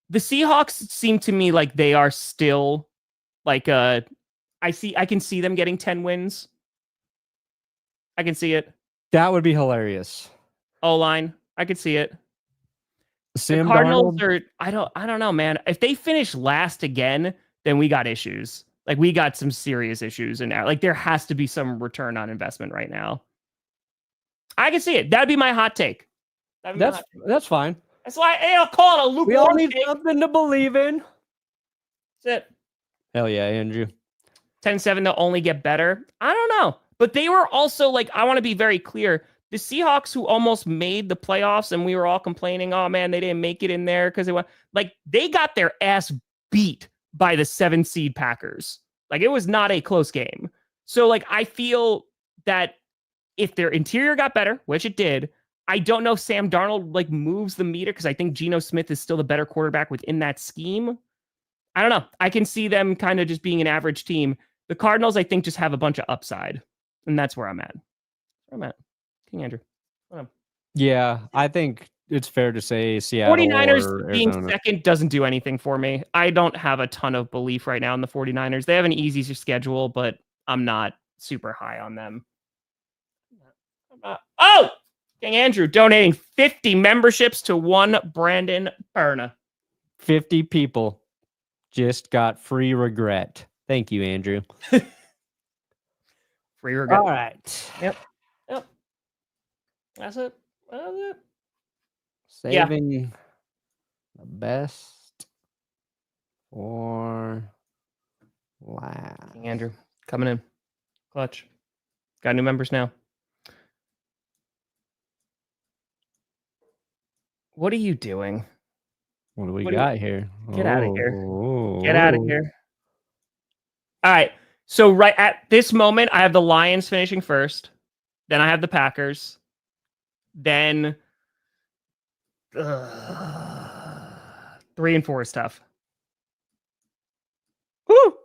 The Seahawks seem to me like they are still like I can see them getting 10 wins. I can see it. That would be hilarious. O-line, I could see it. Sam the Cardinals Darnold? I don't know, man. If they finish last again, then we got issues. Like, we got some serious issues, and like there has to be some return on investment right now. I can see it. That'd be my hot take. That's fine. That's why I'll call it a lukewarm. We all need take. something to believe in. That's it. Hell yeah, Andrew. 10-7, they'll only get better. I don't know. But they were also, like, I want to be very clear. The Seahawks, who almost made the playoffs, and we were all complaining, oh man, they didn't make it in there because they got their ass beat by the 7 seed Packers. Like, it was not a close game. So, like, I feel that if their interior got better, which it did, I don't know if Sam Darnold like moves the meter because I think Geno Smith is still the better quarterback within that scheme. I don't know. I can see them kind of just being an average team. The Cardinals, I think, just have a bunch of upside, and that's where I'm at. King Andrew. Yeah, I think it's fair to say Seattle 49ers or being Arizona. second doesn't do anything for me. I don't have a ton of belief right now in the 49ers. They have an easy schedule, but I'm not super high on them. Oh! King Andrew donating 50 memberships to one Brandon Perna. 50 people just got free regret. Thank you, Andrew. Free regret. All right. Yep. That's it. Saving the best for last. King Andrew coming in. Clutch. Got new members now. What are you doing? What do we got here? Get out of here. Get out of here. All right. So right at this moment, I have the Lions finishing first. Then I have the Packers. Then 3 and 4 is tough. Woo!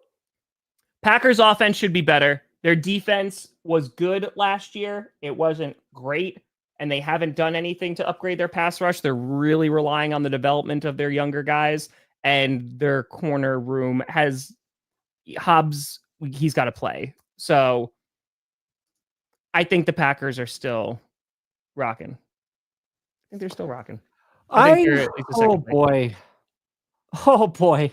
Packers offense should be better. Their defense was good last year. It wasn't great, and they haven't done anything to upgrade their pass rush. They're really relying on the development of their younger guys, and their corner room has Hobbs. He's got to play. So I think the Packers are still rocking. I think they're still rocking. Oh boy. Oh boy.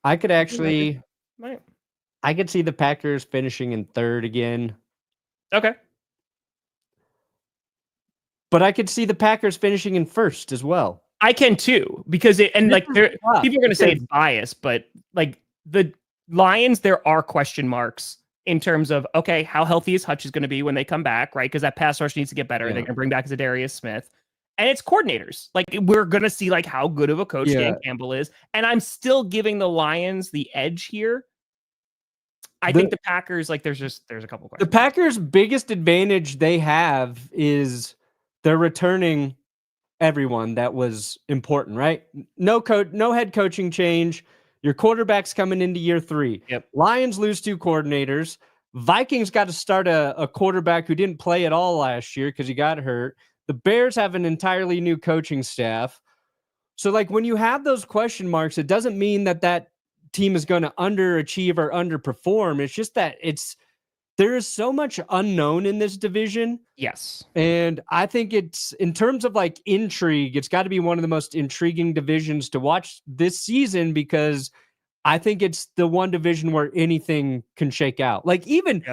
I could actually I could see the Packers finishing in third again. Okay. But I could see the Packers finishing in first as well. I can too, because people are going to say it's biased, but like the Lions, there are question marks in terms of, okay, how healthy is Hutch is going to be when they come back, right? Because that pass rush needs to get better. Yeah. They're going to bring back Zadarius Smith. And it's coordinators. Like, we're going to see like how good of a coach Dan Campbell is. And I'm still giving the Lions the edge here. I think the Packers, like, there's a couple questions. The Packers' biggest advantage they have is they're returning everyone that was important, right? No head coaching change. Your quarterback's coming into year 3. Yep. Lions lose 2 coordinators. Vikings got to start a quarterback who didn't play at all last year because he got hurt. The Bears have an entirely new coaching staff. So, like, when you have those question marks, it doesn't mean that team is going to underachieve or underperform. It's just that there is so much unknown in this division. Yes. And I think it's, in terms of like intrigue, it's got to be one of the most intriguing divisions to watch this season, because I think it's the one division where anything can shake out. Like, even,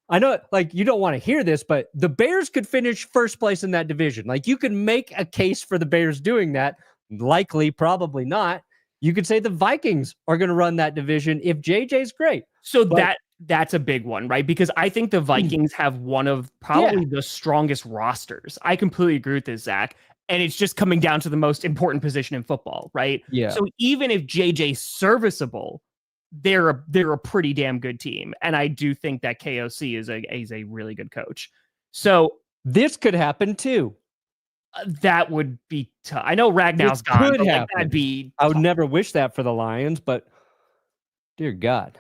I know, like, you don't want to hear this, but the Bears could finish first place in that division. Like, you could make a case for the Bears doing that. Likely, probably not. You could say the Vikings are going to run that division if JJ's great. So that's a big one, right? Because I think the Vikings have one of probably the strongest rosters. I completely agree with this, Zach. And it's just coming down to the most important position in football, right? Yeah. So even if JJ's serviceable, they're a pretty damn good team. And I do think that KOC is a really good coach. So this could happen too. That would be tough. I know Ragnow's gone, but like, that'd be I would never wish that for the Lions, but dear God.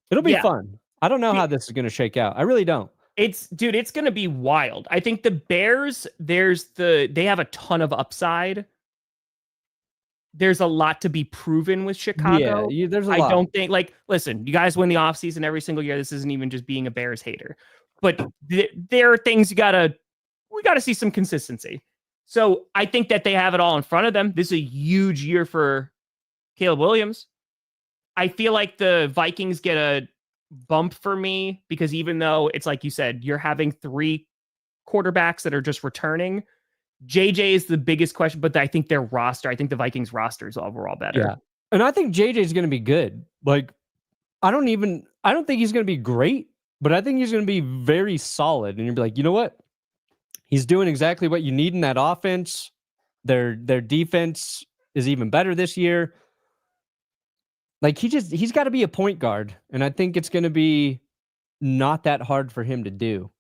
It'll be fun. I don't know how this is going to shake out. I really don't. It's going to be wild. I think the Bears, they have a ton of upside. There's a lot to be proven with Chicago. Yeah, there's a lot. I don't think, like, listen, you guys win the offseason every single year. This isn't even just being a Bears hater. But there are things we got to see some consistency. So I think that they have it all in front of them. This is a huge year for Caleb Williams. I feel like the Vikings get a bump for me because even though it's like you said, you're having 3 quarterbacks that are just returning. JJ is the biggest question, but I think I think the Vikings roster is overall better. Yeah. And I think JJ is going to be good. Like, I don't think he's going to be great, but I think he's going to be very solid. And you'll be like, you know what? He's doing exactly what you need in that offense. Their defense is even better this year. Like he's got to be a point guard, and I think it's going to be not that hard for him to do.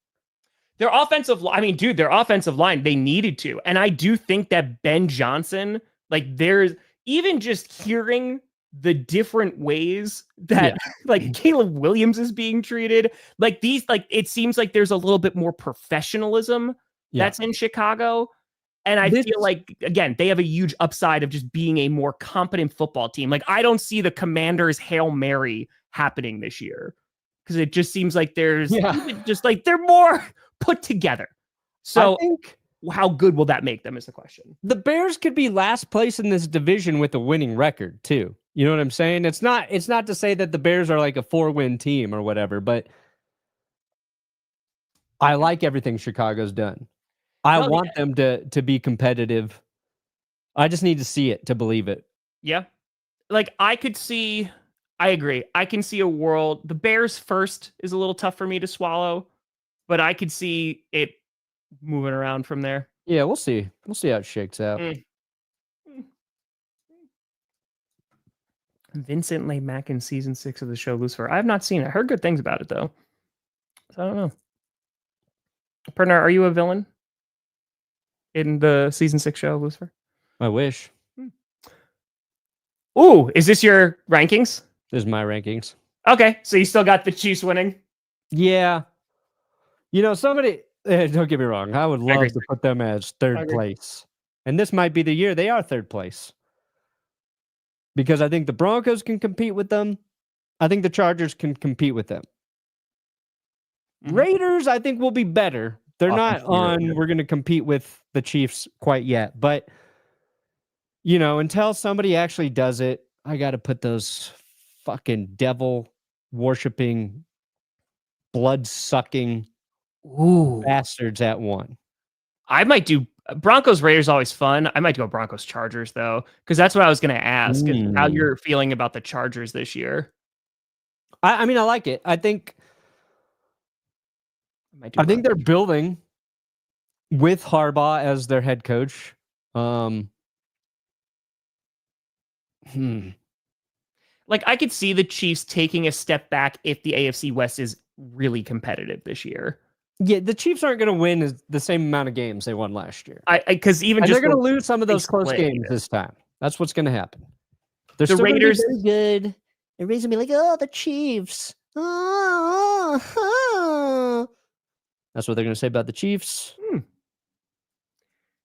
Their offensive line, they needed to. And I do think that Ben Johnson, like there's even just hearing the different ways that like Caleb Williams is being treated, like it seems like there's a little bit more professionalism that's in Chicago. And I feel like, again, they have a huge upside of just being a more competent football team. Like I don't see the Commanders' Hail Mary happening this year because it just seems like there's just like they're more put together. So I think, how good will that make them is the question. The Bears could be last place in this division with a winning record too. You know what I'm saying? It's not to say that the Bears are like a 4-win team or whatever, but I like everything Chicago's done. I want them to be competitive. I just need to see it to believe it. Yeah. Like I agree. I can see a world. The Bears first is a little tough for me to swallow, but I could see it moving around from there. Yeah, we'll see. We'll see how it shakes out. Vincent Lee Mack in season 6 of the show Lucifer. I have not seen it. I heard good things about it though. So I don't know. Perna, are you a villain in the season 6 show Lucifer? I wish. Ooh, is this your rankings? This is my rankings. Okay, so you still got the Chiefs winning? Yeah. You know, somebody, don't get me wrong, I would love to put them as third place. And this might be the year they are third place. Because I think the Broncos can compete with them. I think the Chargers can compete with them. Raiders, I think, will be better. They're not on, we're going to compete with the Chiefs quite yet. But, you know, until somebody actually does it, I got to put those fucking devil-worshipping, blood-sucking bastards at 1. I might do Broncos Raiders, always fun. I might go Broncos Chargers though, because that's what I was going to ask. How you're feeling about the Chargers this year? I mean, I like it. I think they're building with Harbaugh as their head coach. Like I could see the Chiefs taking a step back if the AFC West is really competitive this year. Yeah, the Chiefs aren't going to win the same amount of games they won last year. Because they're going to lose some of those close games this time. That's what's going to happen. The Raiders very good. Everybody's going to be like, "Oh, the Chiefs." That's what they're going to say about the Chiefs.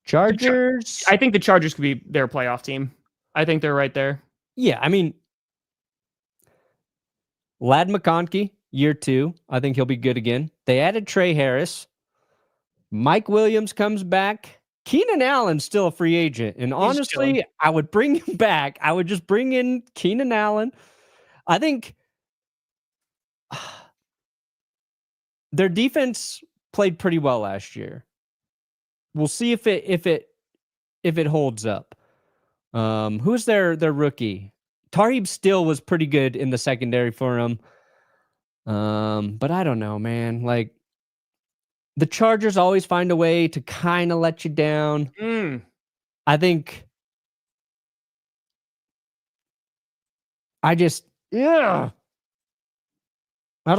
Chargers. I think the Chargers could be their playoff team. I think they're right there. Yeah, I mean, Ladd McConkey. Year 2, I think he'll be good again. They added Trey Harris. Mike Williams comes back. Keenan Allen's still a free agent. And honestly, I would bring him back. I would just bring in Keenan Allen. I think their defense played pretty well last year. We'll see if it holds up. Who's their rookie? Tarheeb Still was pretty good in the secondary for him. But I don't know, man. Like the Chargers always find a way to kind of let you down. I think I don't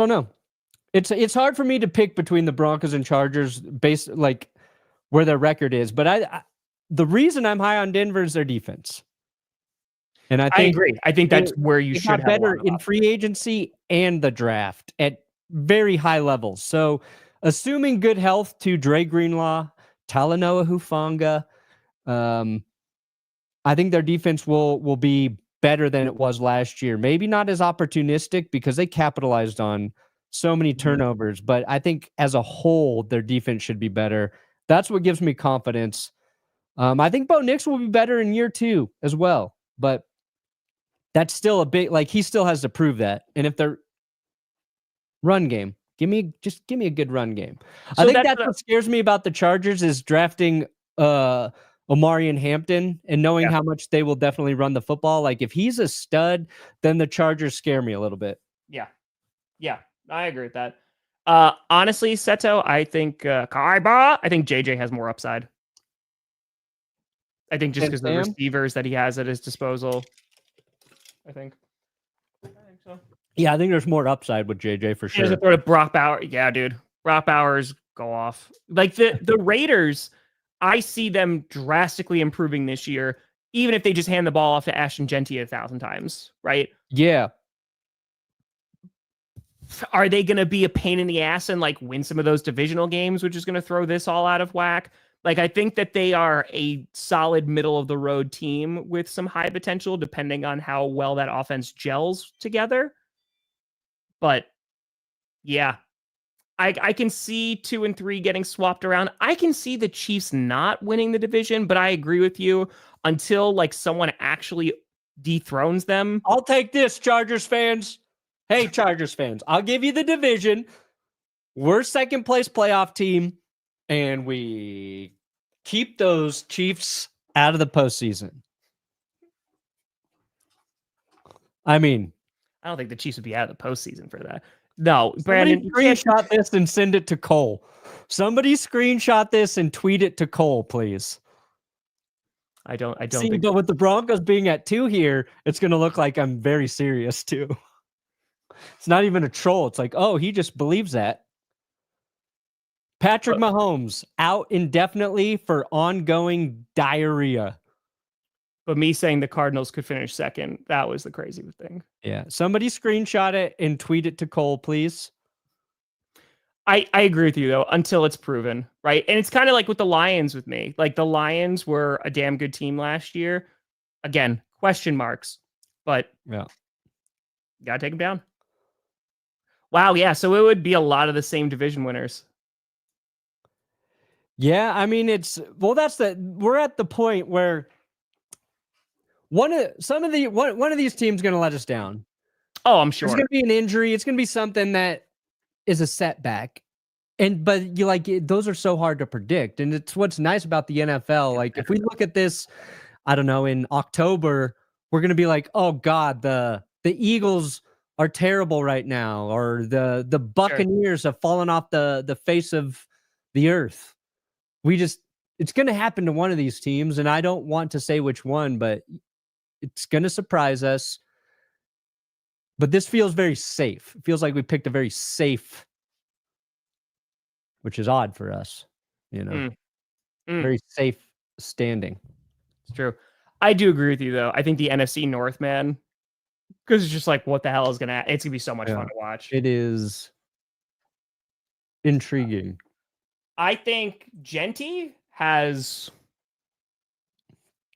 know. It's hard for me to pick between the Broncos and Chargers based like where their record is, but the reason I'm high on Denver is their defense. And I agree. I think that's where you should have better in free agency and the draft at very high levels. So, assuming good health to Dre Greenlaw, Talanoa Hufanga, I think their defense will be better than it was last year. Maybe not as opportunistic because they capitalized on so many turnovers, but I think as a whole, their defense should be better. That's what gives me confidence. I think Bo Nix will be better in year 2 as well, but that's still a big, like he still has to prove that. And if they're run game, give me a good run game. So I think that's what scares me about the Chargers is drafting Omari and Hampton and knowing how much they will definitely run the football. Like if he's a stud, then the Chargers scare me a little bit. Yeah, I agree with that. Honestly, Seto, I think JJ has more upside. I think just because the receivers that he has at his disposal. I think. Yeah, I think there's more upside with JJ for sure. There's a throw to Brock Bowers. Yeah, dude. Brock Bowers go off. Like the Raiders, I see them drastically improving this year, even if they just hand the ball off to Ashton Genty 1,000 times, right? Yeah. Are they going to be a pain in the ass and like win some of those divisional games, which is going to throw this all out of whack? Like, I think that they are a solid middle of the road team with some high potential, depending on how well that offense gels together. But yeah, I can see 2 and 3 getting swapped around. I can see the Chiefs not winning the division, but I agree with you until like someone actually dethrones them. I'll take this, Chargers fans. Hey, Chargers fans, I'll give you the division. We're second place playoff team, and we keep those Chiefs out of the postseason. I mean, I don't think the Chiefs would be out of the postseason for that. No, Brandon, screenshot this and send it to Cole. Somebody screenshot this and tweet it to Cole, please. I don't See, think. but with the Broncos being at 2 here, it's going to look like I'm very serious too. It's not even a troll. It's like, oh, he just believes that. Patrick Mahomes out indefinitely for ongoing diarrhea. But me saying the Cardinals could finish second, that was the crazy thing. Yeah. Somebody screenshot it and tweet it to Cole, please. I agree with you, though, until it's proven, right? And it's kind of like with the Lions with me. Like, the Lions were a damn good team last year. Again, question marks. But yeah, got to take them down. Wow, yeah. So it would be a lot of the same division winners. Yeah, I mean, we're at the point where one of these teams going to let us down. Oh, I'm sure. There's going to be an injury. It's going to be something that is a setback. But you like those are so hard to predict. And it's what's nice about the NFL. Like if we look at this, I don't know, in October, we're going to be like, oh God, the Eagles are terrible right now, or the Buccaneers have fallen off the face of the earth. It's going to happen to one of these teams, and I don't want to say which one, but it's going to surprise us. But this feels very safe. It feels like we picked a very safe, which is odd for us, very safe standing. It's true. I do agree with you, though. I think the NFC North, man, because it's just like, what the hell is it's going to be so much fun to watch. It is intriguing. I think Genty has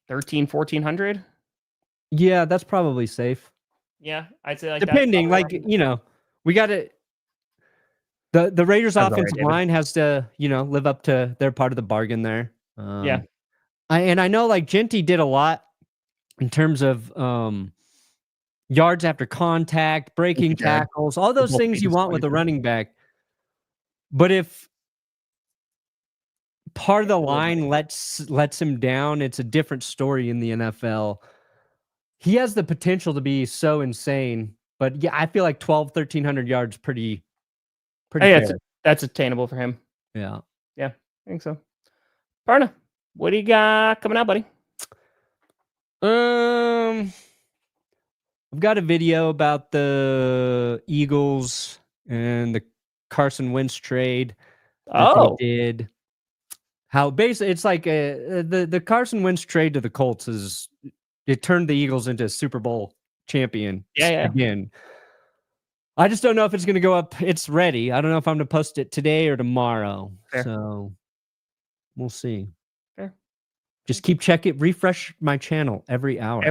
1,400. Yeah, that's probably safe. Yeah, I'd say like depending, we got to. The Raiders' offensive line has to, live up to their part of the bargain there. Yeah, I know like Genty did a lot in terms of yards after contact, breaking tackles, all those things you want with a running back. But if part of the line lets him down, it's a different story in the NFL. He has the potential to be so insane, but yeah, I feel like 1,300 yards pretty fair. That's attainable for him. Yeah, I think so. Perna, what do you got coming out, buddy? I've got a video about the Eagles and the Carson Wentz trade. Oh, did how basically it's like the Carson Wentz trade to the Colts it turned the Eagles into a Super Bowl champion again. I just don't know if it's going to go up. It's ready. I don't know if I'm going to post it today or tomorrow. Fair. So we'll see. Fair. Just keep checking. Refresh my channel every hour.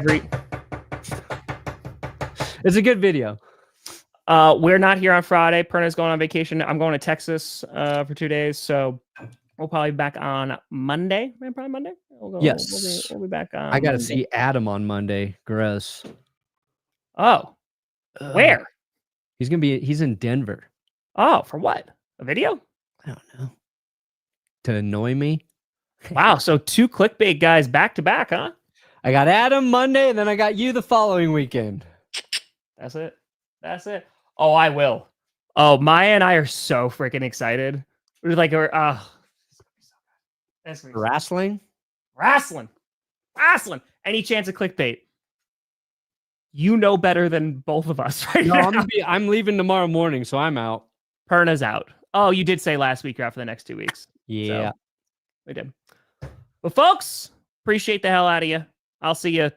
It's a good video. We're not here on Friday. Perna's going on vacation. I'm going to Texas for 2 days. So we'll probably be back on Monday. Probably Monday. Yes. We'll be back on I got to see Adam on Monday. Gross. Oh. Where? He's in Denver. Oh, for what? A video? I don't know. To annoy me. Wow. So 2 clickbait guys back to back, huh? I got Adam Monday, and then I got you the following weekend. That's it. Oh, I will. Oh, Maya and I are so freaking excited. We're like, Wrestling. Any chance of clickbait? You know better than both of us right No, now. I'm leaving tomorrow morning, so I'm out. Perna's out. Oh, you did say last week you're out for the next 2 weeks. Yeah. So, we did. Well, folks, appreciate the hell out of you. I'll see you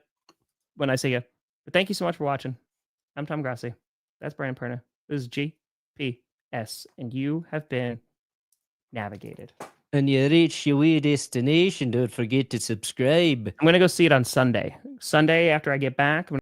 when I see you. But thank you so much for watching. I'm Tom Grossi. That's Brian Perna. This is GPS, and you have been navigated. And you reach your destination. Don't forget to subscribe. I'm going to go see it on Sunday. Sunday after I get back.